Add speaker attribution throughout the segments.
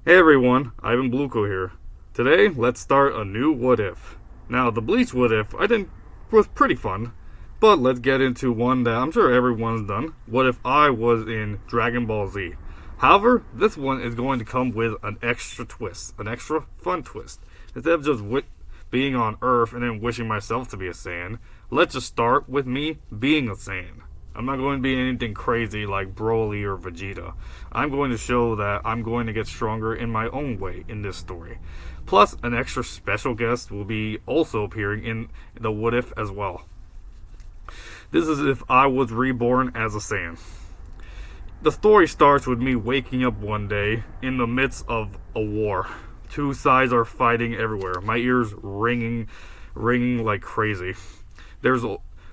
Speaker 1: Hey everyone, Ivan Bluko here. Today, let's start a new What If. Now, the Bleach What If I think was pretty fun, but let's get into one that I'm sure everyone's done. What if I was in Dragon Ball Z? However, this one is going to come with an extra twist, an extra fun twist. Instead of just being on Earth and then wishing myself to be a Saiyan, let's just start with me being a Saiyan. I'm not going to be anything crazy like Broly or Vegeta. I'm going to show that I'm going to get stronger in my own way in this story. Plus, an extra special guest will be also appearing in the What If as well. This is if I was reborn as a Saiyan. The story starts with me waking up one day in the midst of a war. Two sides are fighting everywhere. My ears ringing like crazy.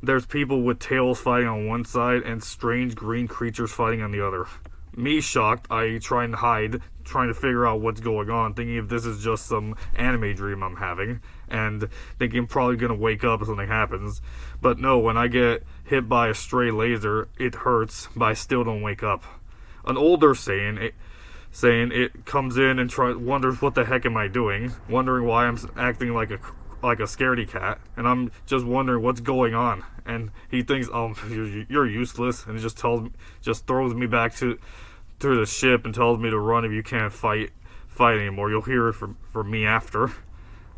Speaker 1: There's people with tails fighting on one side and strange green creatures fighting on the other. Me shocked, I try and hide, trying to figure out what's going on, thinking if this is just some anime dream I'm having, and thinking I'm probably gonna wake up if something happens. But no, when I get hit by a stray laser, it hurts, but I still don't wake up. An older Saiyan it comes in and wonders what the heck am I doing, wondering why I'm acting like a scaredy cat, and I'm just wondering what's going on. And he thinks, you're useless, and it just throws me back to the ship and tells me to run if you can't fight anymore. You'll hear it from me after.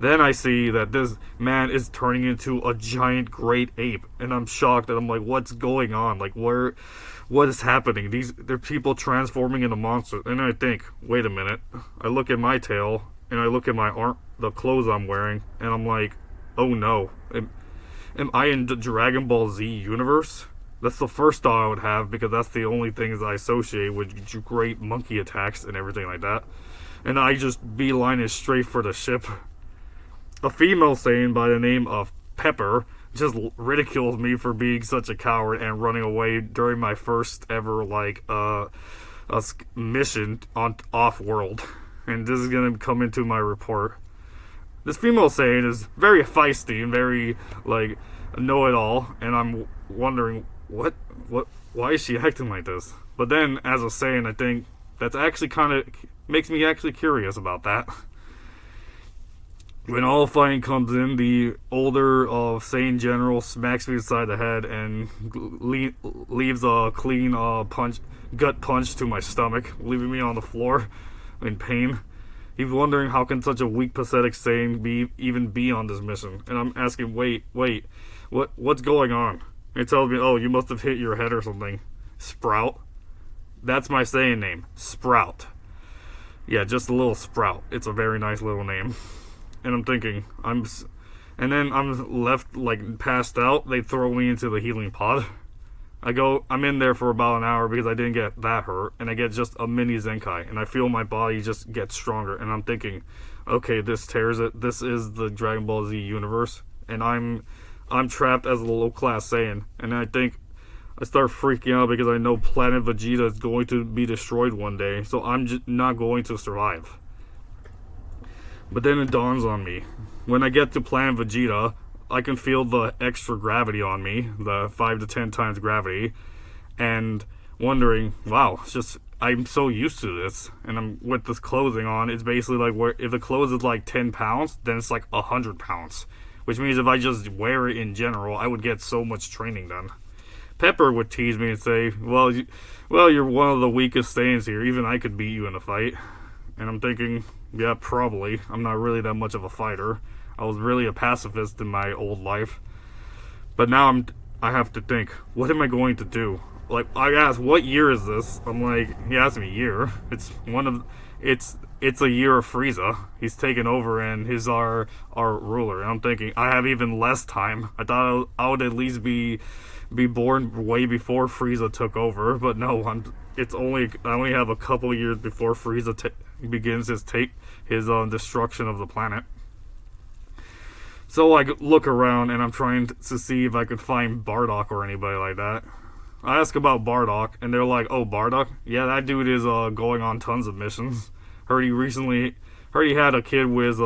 Speaker 1: Then I see that this man is turning into a giant great ape, and I'm shocked, and I'm like, what's going on? Like, what is happening? They're people transforming into monsters. And I think, wait a minute. I look at my tail, and I look at my arm, the clothes I'm wearing, and I'm like, oh no. Am I in the Dragon Ball Z universe? That's the first thought I would have, because that's the only things I associate with great monkey attacks and everything like that. And I just beeline it straight for the ship. A female Saiyan by the name of Pepper just ridicules me for being such a coward and running away during my first ever mission on off-world. And this is going to come into my report. This female Saiyan is very feisty and very, know-it-all, and I'm wondering, why is she acting like this? But then, as a Saiyan, I think that's actually makes me actually curious about that. When all fighting comes in, the older Saiyan general smacks me inside the head and leaves a clean gut punch to my stomach, leaving me on the floor in pain. He's wondering how can such a weak, pathetic Saiyan even be on this mission. And I'm asking, wait, what's going on? It tells me, oh, you must have hit your head or something. Sprout? That's my Saiyan name, Sprout. Yeah, just a little Sprout. It's a very nice little name. And I'm thinking, and then I'm left, passed out. They throw me into the healing pod. I'm in there for about an hour because I didn't get that hurt, and I get just a mini Zenkai, and I feel my body just get stronger, and I'm thinking, okay, this tears it. This is the Dragon Ball Z universe, and I'm trapped as a low-class Saiyan, and I think I start freaking out because I know Planet Vegeta is going to be destroyed one day, so I'm just not going to survive. But then it dawns on me. When I get to Planet Vegeta, I can feel the extra gravity on me, the 5 to 10 times gravity, and wondering, wow, I'm so used to this, and I'm with this clothing on, it's basically if the clothes is 10 pounds, then it's 100 pounds, which means if I just wear it in general, I would get so much training done. Pepper would tease me and say, well, you're one of the weakest Saiyans here, even I could beat you in a fight. And I'm thinking, yeah, probably. I'm not really that much of a fighter. I was really a pacifist in my old life. But now I have to think, what am I going to do? I asked, what year is this? I'm like, he asked me year. It's a year of Frieza. He's taken over and he's our ruler. And I'm thinking, I have even less time. I thought I would at least be born way before Frieza took over, but no, I only have a couple years before Frieza begins his destruction of the planet. So I look around and I'm trying to see if I could find Bardock or anybody like that. I ask about Bardock and they're like, oh, Bardock? Yeah, that dude is going on tons of missions. Heard he had a kid with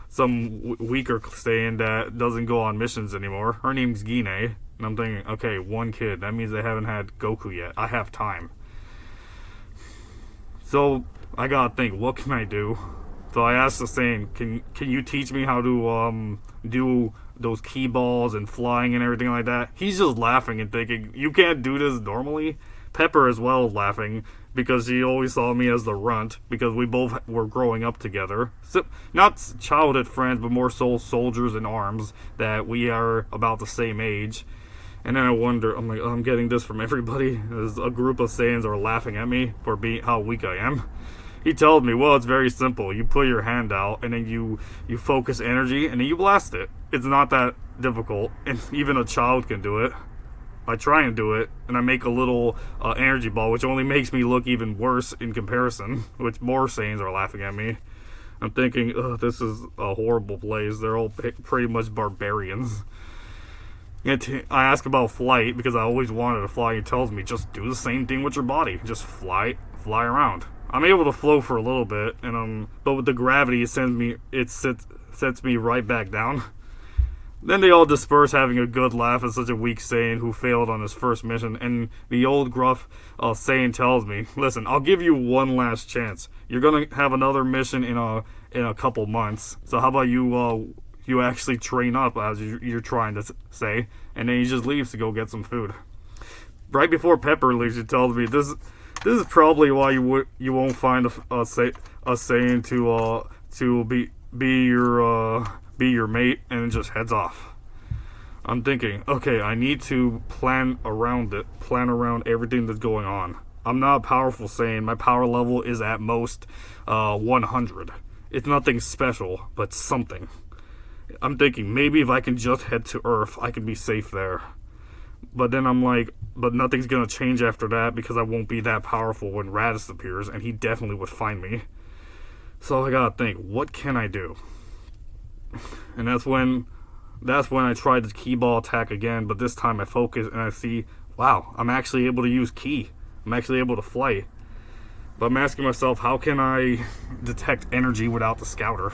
Speaker 1: some weaker Saiyan that doesn't go on missions anymore. Her name's Gine. And I'm thinking, okay, one kid. That means they haven't had Goku yet. I have time. So I gotta think, what can I do? So I asked the Saiyan, can you teach me how to do those key balls and flying and everything like that? He's just laughing and thinking, you can't do this normally. Pepper as well is laughing because she always saw me as the runt because we both were growing up together. So, not childhood friends, but more so soldiers in arms that we are about the same age. And then I wonder, I'm like, oh, I'm getting this from everybody. There's a group of Saiyans are laughing at me for being how weak I am. He told me, well, it's very simple. You put your hand out, and then you focus energy, and then you blast it. It's not that difficult, and even a child can do it. I try and do it, and I make a little energy ball, which only makes me look even worse in comparison, which more Saiyans are laughing at me. I'm thinking, this is a horrible place. They're all pretty much barbarians. I ask about flight, because I always wanted to fly. He tells me, just do the same thing with your body. Just fly around. I'm able to float for a little bit, and but with the gravity, it sets me right back down. Then they all disperse, having a good laugh at such a weak Saiyan who failed on his first mission. And the old gruff Saiyan tells me, "Listen, I'll give you one last chance. You're gonna have another mission in a couple months. So how about you actually train up, as you're trying to say?" And then he just leaves to go get some food. Right before Pepper leaves, he tells me this. This is probably why you won't find a Saiyan to be your mate, and it just heads off. I'm thinking, okay, I need to plan around everything that's going on. I'm not a powerful Saiyan. My power level is at most 100. It's nothing special, but something. I'm thinking maybe if I can just head to Earth, I can be safe there. But then I'm like, but nothing's gonna change after that because I won't be that powerful when Raditz appears, and he definitely would find me. So I gotta think, what can I do? And that's when I tried the key ball attack again, but this time I focus and I see, wow, I'm actually able to use ki. I'm actually able to fly. But I'm asking myself, how can I detect energy without the scouter?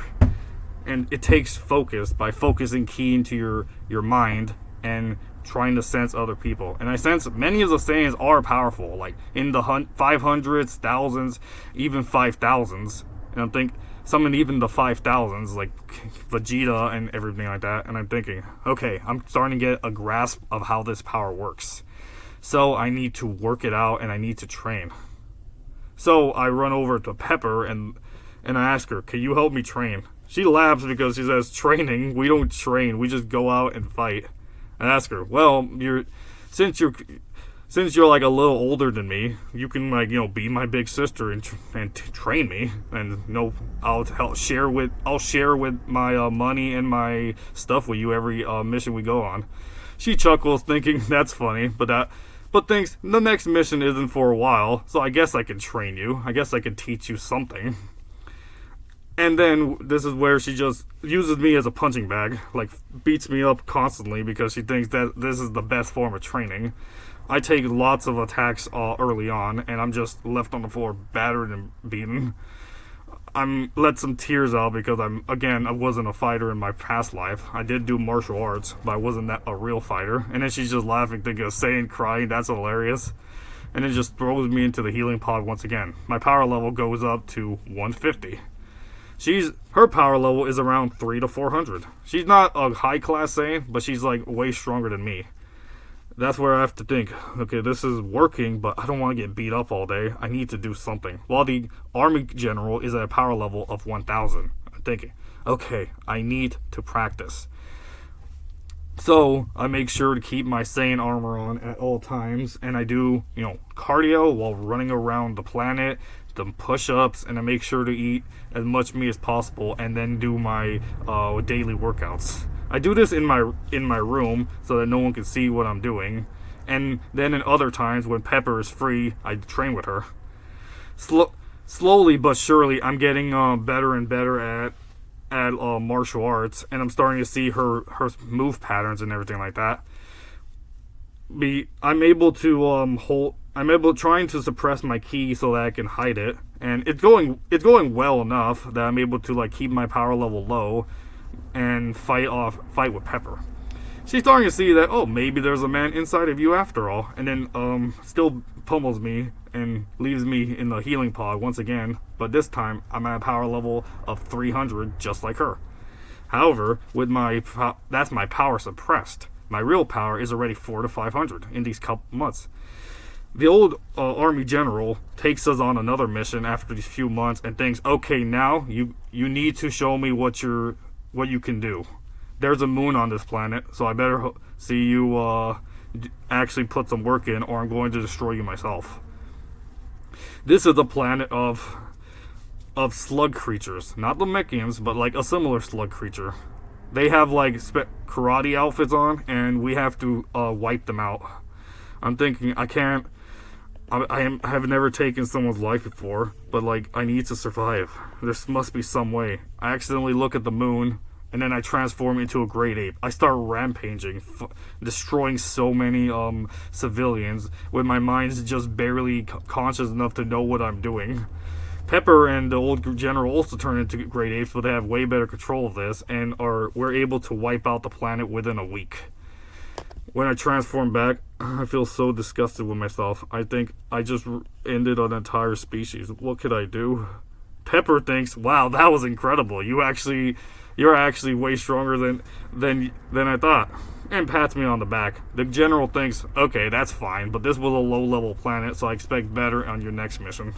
Speaker 1: And it takes focus by focusing ki into your mind and trying to sense other people. And I sense many of the Saiyans are powerful, like in the 500s, thousands, even 5,000s. And I'm thinking, some in even the 5,000s, like Vegeta and everything like that. And I'm thinking, okay, I'm starting to get a grasp of how this power works. So I need to work it out, and I need to train. So I run over to Pepper and I ask her, can you help me train? She laughs because she says, training? We don't train, we just go out and fight. I ask her, well, since you're like a little older than me, you can be my big sister and train me, and I'll share with my money and my stuff with you every mission we go on. She chuckles, thinking that's funny, but thinks the next mission isn't for a while, so I guess I can train you. I guess I can teach you something. And then this is where she just uses me as a punching bag, like beats me up constantly because she thinks that this is the best form of training. I take lots of attacks early on, and I'm just left on the floor, battered and beaten. I'm let some tears out because I wasn't a fighter in my past life. I did do martial arts, but I wasn't a real fighter. And then she's just laughing, thinking of Saiyan crying, that's hilarious. And it just throws me into the healing pod once again. My power level goes up to 150. Her power level is around 300 to 400. She's not a high class Saiyan, but she's like way stronger than me. That's where I have to think, okay, this is working, but I don't want to get beat up all day. I need to do something. While the army general is at a power level of 1000. I'm thinking, okay, I need to practice. So I make sure to keep my Saiyan armor on at all times, and I do, cardio while running around the planet, the push-ups, and I make sure to eat as much meat as possible, and then do my daily workouts. I do this in my room so that no one can see what I'm doing, and then in other times when Pepper is free, I train with her. Slowly but surely, I'm getting better and better at martial arts, and I'm starting to see her move patterns and everything like that. I'm able trying to suppress my ki so that I can hide it, and it's going well enough that I'm able to keep my power level low and fight with Pepper. She's starting to see that, maybe there's a man inside of you after all, and then still pummels me and leaves me in the healing pod once again, but this time I'm at a power level of 300 just like her. However, with that's my power suppressed. My real power is already 400 to 500 in these couple months. The old army general takes us on another mission after these few months and thinks, okay, now you need to show me what you can do. There's a moon on this planet, so I better see you actually put some work in, or I'm going to destroy you myself. This is a planet of slug creatures, not the Mechians, but like a similar slug creature. They have like karate outfits on, and we have to wipe them out. I'm thinking I have never taken someone's life before, but like I need to survive. There must be some way. I accidentally look at the moon, and then I transform into a great ape. I start rampaging, destroying so many civilians, with my mind just barely conscious enough to know what I'm doing. Pepper and the old general also turn into great apes, but they have way better control of this, and we're able to wipe out the planet within a week. When I transform back, I feel so disgusted with myself. I think I just ended an entire species. What could I do? Pepper thinks, wow, that was incredible. You're actually way stronger than I thought, and pats me on the back. The general thinks, okay, that's fine, but this was a low-level planet, so I expect better on your next mission.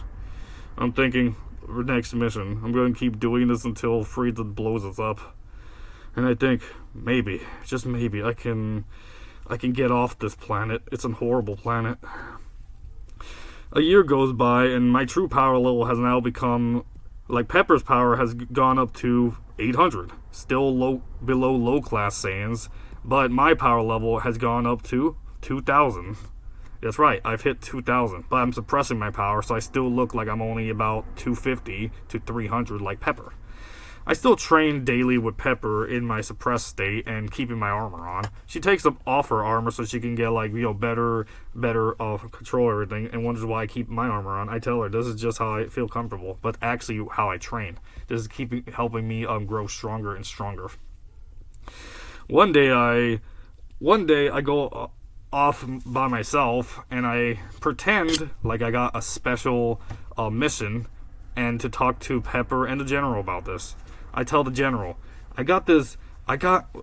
Speaker 1: I'm thinking, next mission, I'm going to keep doing this until Frieza blows us up. And I think, maybe, just maybe, I can get off this planet. It's a horrible planet. A year goes by, and my true power level has now become, like Pepper's power has gone up to 800. Still below low-class Saiyans, but my power level has gone up to 2,000. That's right, I've hit 2,000, but I'm suppressing my power, so I still look like I'm only about 250 to 300 like Pepper. I still train daily with Pepper in my suppressed state and keeping my armor on. She takes up off her armor so she can get better control everything, and wonders why I keep my armor on. I tell her this is just how I feel comfortable, but actually how I train. This is helping me grow stronger and stronger. One day I go off by myself, and I pretend like I got a special mission, and to talk to Pepper and the general about this. I tell the general, I got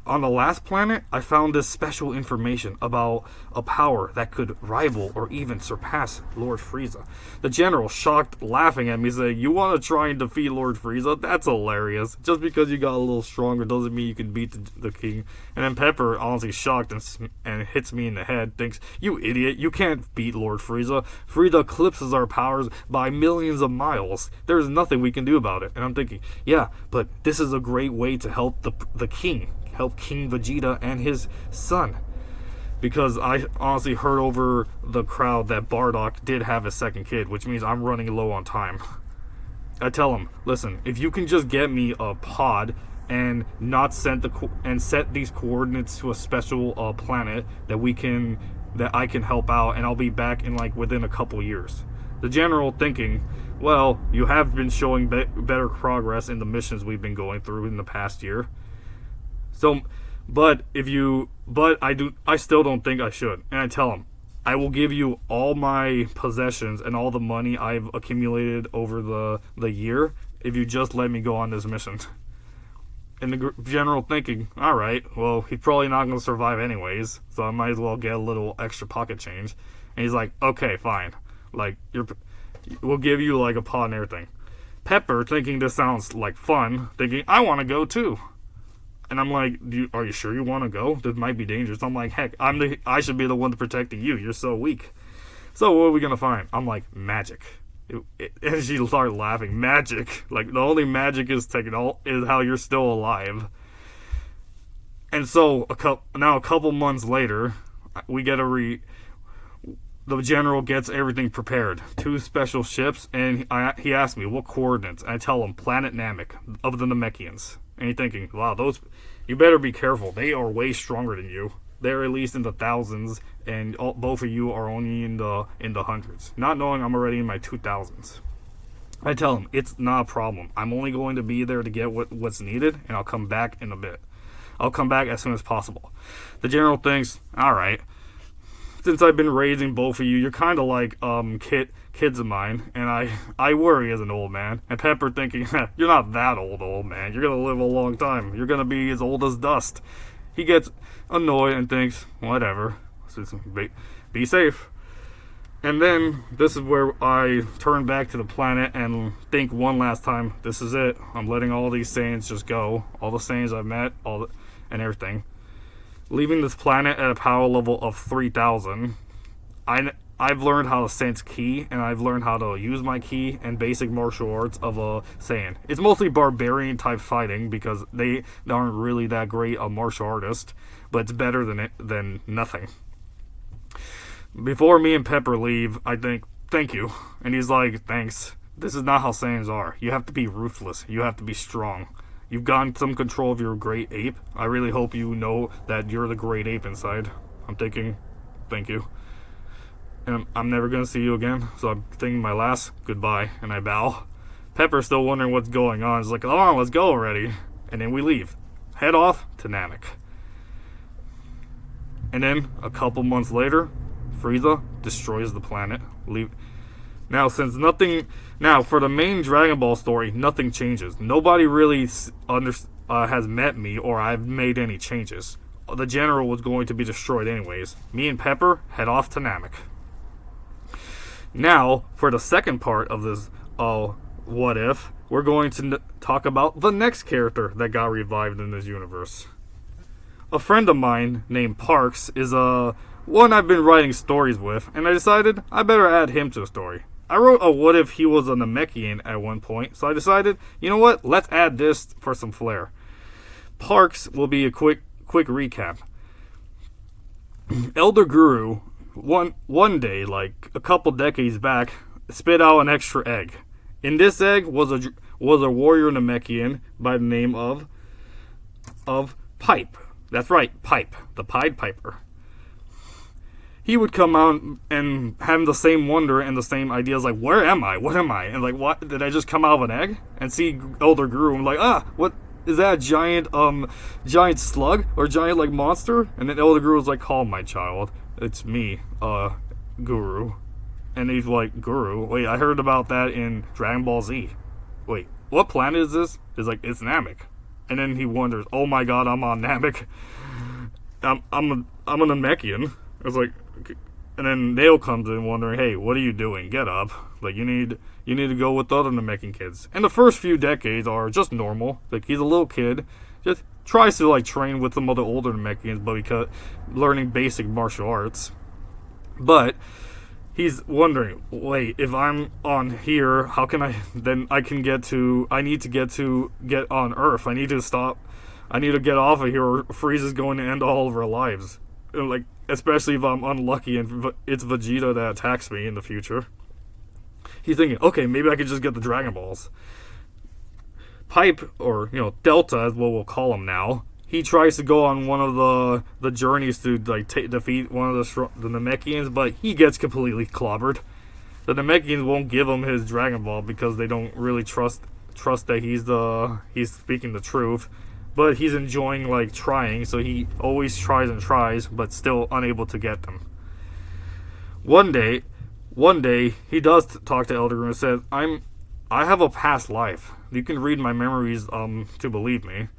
Speaker 1: on the last planet, I found this special information about a power that could rival or even surpass Lord Frieza. The general, shocked, laughing at me, saying, you want to try and defeat Lord Frieza? That's hilarious. Just because you got a little stronger doesn't mean you can beat the king. And then Pepper, honestly shocked and hits me in the head, thinks, you idiot, you can't beat Lord Frieza. Frieza eclipses our powers by millions of miles. There's nothing we can do about it. And I'm thinking, yeah, but this is a great way to help the king. Help King Vegeta and his son. Because I honestly heard over the crowd that Bardock did have a second kid, which means I'm running low on time. I tell him, listen, if you can just get me a pod and not set these coordinates to a special planet that I can help out, and I'll be back in within a couple years. The general thinking, well, you have been showing better progress in the missions we've been going through in the past year. So, I still don't think I should. And I tell him, I will give you all my possessions and all the money I've accumulated over the year if you just let me go on this mission. And the general thinking, all right, well, he's probably not going to survive anyways, so I might as well get a little extra pocket change. And he's like, okay, fine. We'll give you a pod and everything. Pepper, thinking this sounds like fun, thinking, I want to go too. And I'm like, are you sure you want to go? This might be dangerous. I'm like, heck, I should be the one protecting you. You're so weak. So what are we going to find? I'm like, magic. And she started laughing. Magic. The only magic is how you're still alive. And so a couple months later, we get the general gets everything prepared. 2 special ships, and he asked me what coordinates. And I tell him planet Namek of the Namekians. And you're thinking, wow, you better be careful. They are way stronger than you. They're at least in the thousands, and both of you are only in the hundreds. Not knowing I'm already in my 2000s. I tell him, it's not a problem. I'm only going to be there to get what's needed, and I'll come back in a bit. I'll come back as soon as possible. The general thinks, all right. since I've been raising both of you, you're kind of like kids of mine, and I worry as an old man. And Pepper thinking, you're not that old man. You're gonna live a long time. You're gonna be as old as dust. He gets annoyed and thinks, whatever, be safe. And then this is where I turn back to the planet and think one last time, this is it. I'm letting all these Saiyans just go. All the Saiyans I've met, and everything. Leaving this planet at a power level of 3,000. I've learned how to sense ki, and I've learned how to use my ki and basic martial arts of a Saiyan. It's mostly barbarian type fighting because they aren't really that great a martial artist, but it's better than nothing. Before me and Pepper leave, I think, thank you. And he's like, thanks. This is not how Saiyans are. You have to be ruthless. You have to be strong. You've gotten some control of your great ape. I really hope you know that you're the great ape inside. I'm thinking, thank you. And I'm never going to see you again, so I'm thinking my last goodbye, and I bow. Pepper's still wondering what's going on. He's like, come on, let's go already. And then we leave. Head off to Namek. And then, a couple months later, Frieza destroys the planet. Now, for the main Dragon Ball story, nothing changes. Nobody really has met me, or I've made any changes. The general was going to be destroyed anyways. Me and Pepper head off to Namek. Now, for the second part of this what if, we're going to talk about the next character that got revived in this universe. A friend of mine named Parks is one I've been writing stories with, and I decided I better add him to the story. I wrote a what if he was a Namekian at one point, so I decided, you know what, let's add this for some flair. Parks will be a quick recap. Elder Guru, one day, like a couple decades back, spit out an extra egg. In this egg was a warrior Namekian by the name of Pipe. That's right, Pipe, the Pied Piper. He would come out and have the same wonder and the same ideas, like, where am I? What am I? And like, what, did I just come out of an egg? And see Elder Guru and like, what, is that a giant slug? Or giant, like, monster? And then Elder Guru was like, calm, my child. It's me, Guru. And he's like, Guru? Wait, I heard about that in Dragon Ball Z. Wait, what planet is this? He's like, it's Namek. And then he wonders, oh my god, I'm on Namek. I'm a Namekian. I was like, and then Nail comes in wondering, hey, what are you doing? Get up. Like, you need to go with the other Namekian kids. And the first few decades are just normal. Like, he's a little kid, just tries to, like, train with some other older Namekians, but because learning basic martial arts. But he's wondering, wait, if I'm on here, how can I get on Earth. I need to get off of here, or Frieza's going to end all of our lives. Like, especially if I'm unlucky and it's Vegeta that attacks me in the future. He's thinking, okay, maybe I could just get the Dragon Balls. Pipe, or, Delta, as what we'll call him now, he tries to go on one of the journeys to, like, defeat one of the Namekians, but he gets completely clobbered. The Namekians won't give him his Dragon Ball because they don't really trust that he's speaking the truth. But he's enjoying, like, trying, so he always tries and tries, but still unable to get them. One day, he does talk to Elder Guru and says, I have a past life. You can read my memories to believe me.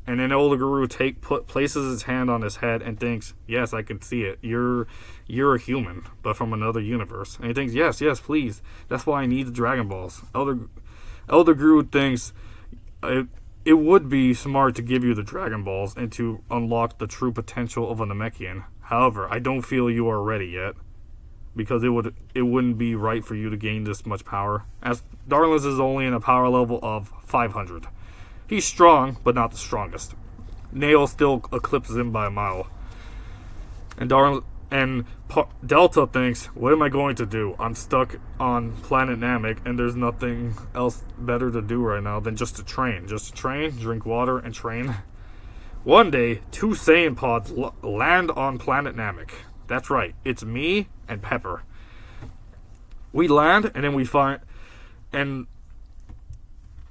Speaker 1: And then Elder Guru places his hand on his head and thinks, yes, I can see it. You're a human, but from another universe. And he thinks, yes, please. That's why I need the Dragon Balls. Elder Guru thinks, it would be smart to give you the Dragon Balls and to unlock the true potential of a Namekian. However, I don't feel you are ready yet, because it wouldn't be right for you to gain this much power, as Darlin's is only in a power level of 500. He's strong, but not the strongest. Nail still eclipses him by a mile. And Delta thinks, what am I going to do? I'm stuck on planet Namek, and there's nothing else better to do right now than just to train. Just to train, drink water, and train. One day, 2 Saiyan pods land on planet Namek. That's right, it's me and Pepper. We land, and then we find... And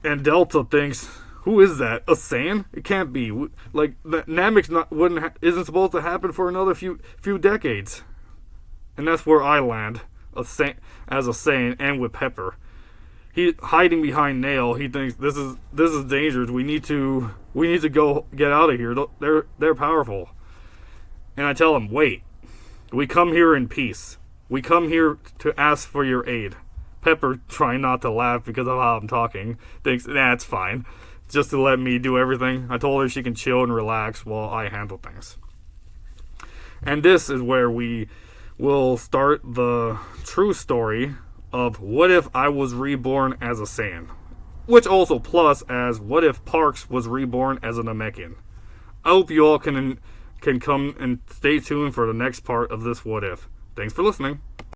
Speaker 1: Delta thinks, who is that? A Saiyan? It can't be. Like, Namek's isn't supposed to happen for another few decades. And that's where I land as a Saiyan, and with Pepper. He hiding behind Nail. He thinks this is dangerous. We need to go get out of here. They're powerful. And I tell him, wait. We come here in peace. We come here to ask for your aid. Pepper, trying not to laugh because of how I'm talking, thinks, nah, it's fine. Just to let me do everything. I told her she can chill and relax while I handle things. And this is where we will start the true story of what if I was reborn as a Saiyan. Which also plus as what if Parks was reborn as a Namekian. I hope you all can come and stay tuned for the next part of this what if. Thanks for listening.